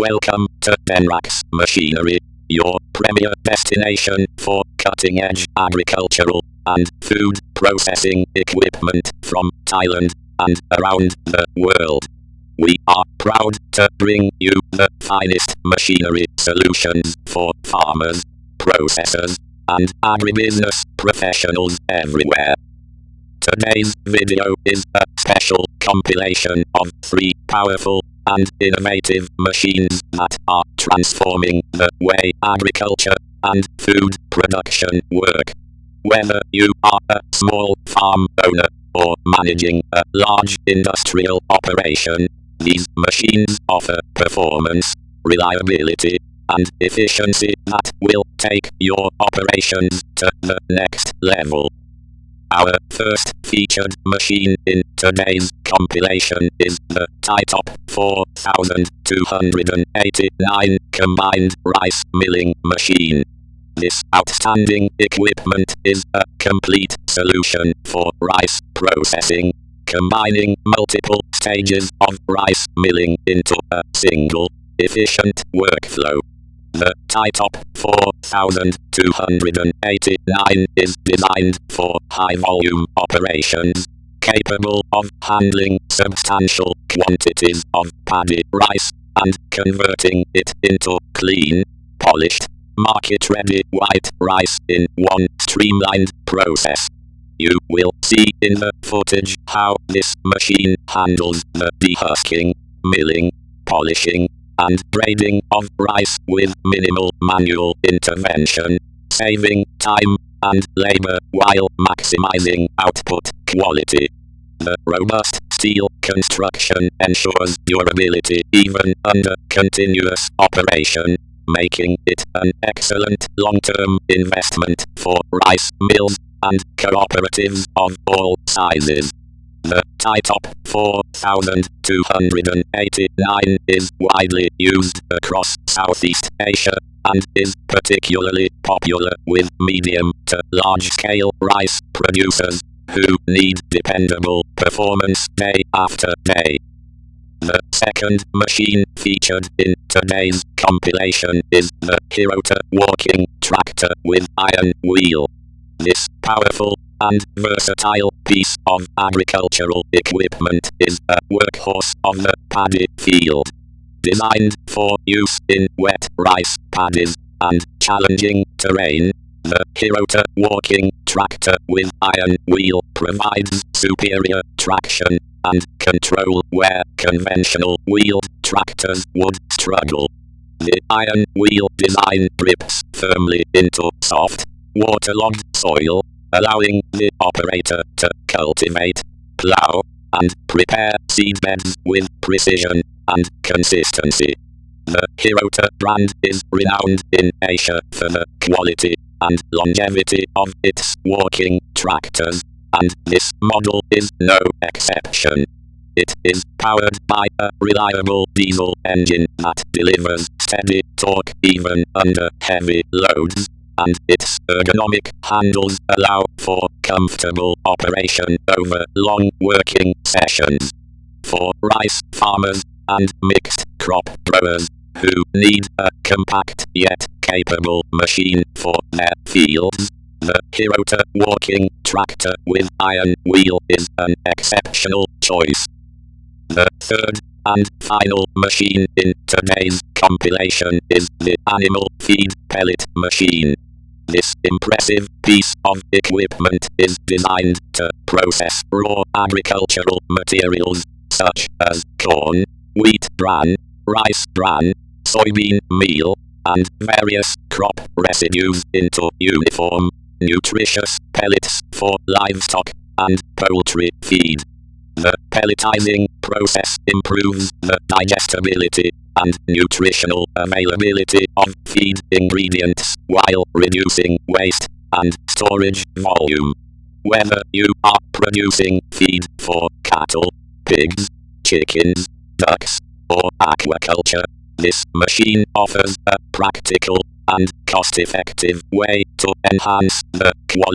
Welcome to Denraks Machinery, your premier destination for cutting-edge agricultural and food processing equipment from Thailand and around the world. We are proud to bring you the finest machinery solutions for farmers, processors, and agribusiness professionals everywhere. Today's video is a special compilation of 3 powerful and innovative machines that are transforming the way agriculture and food production work. Whether you are a small farm owner or managing a large industrial operation, these machines offer performance, reliability, and efficiency that will take your operations to the next level. Our first featured machine in today's compilation is the THAITOP 4289 combined rice milling machine. This outstanding equipment is a complete solution for rice processing, combining multiple stages of rice milling into a single, efficient workflow. The THAITOP 4289 is designed for high-volume operations, capable of handling substantial quantities of paddy rice and converting it into clean, polished, market-ready white rice in one streamlined process. You will see in the footage how this machine handles the dehusking, milling, polishing, and braiding of rice with minimal manual intervention, saving time and labor while maximizing output quality. The robust steel construction ensures durability even under continuous operation, making it an excellent long-term investment for rice mills and cooperatives of all sizes. The THAITOP 4289 is widely used across Southeast Asia and is particularly popular with medium to large-scale rice producers who need dependable performance day after day. The second machine featured in today's compilation is the HIROTA Walking Tractor with iron wheel. This powerful and versatile piece of agricultural equipment is a workhorse of the paddy field. Designed for use in wet rice paddies and challenging terrain, the HIROTA Walking Tractor with iron wheel provides superior traction and control where conventional wheeled tractors would struggle. The iron wheel design grips firmly into soft, waterlogged soil, allowing the operator to cultivate, plow, and prepare seedbeds with precision and consistency. The HIROTA brand is renowned in Asia for the quality and longevity of its walking tractors, and this model is no exception. It is powered by a reliable diesel engine that delivers steady torque even under heavy loads, and its ergonomic handles allow for comfortable operation over long working sessions. For rice farmers and mixed crop growers who need a compact yet capable machine for their fields, the HIROTA Walking Tractor with iron wheel is an exceptional choice. The third and final machine in today's compilation is the Animal Feed Pellet Machine. This impressive piece of equipment is designed to process raw agricultural materials such as corn, wheat bran, rice bran, soybean meal, and various crop residues into uniform, nutritious pellets for livestock and poultry feed. The pelletizing process improves the digestibility and nutritional availability of feed ingredients while reducing waste and storage volume. Whether you are producing feed for cattle, pigs, chickens, ducks, or aquaculture, this machine offers a practical and cost-effective way to enhance the quality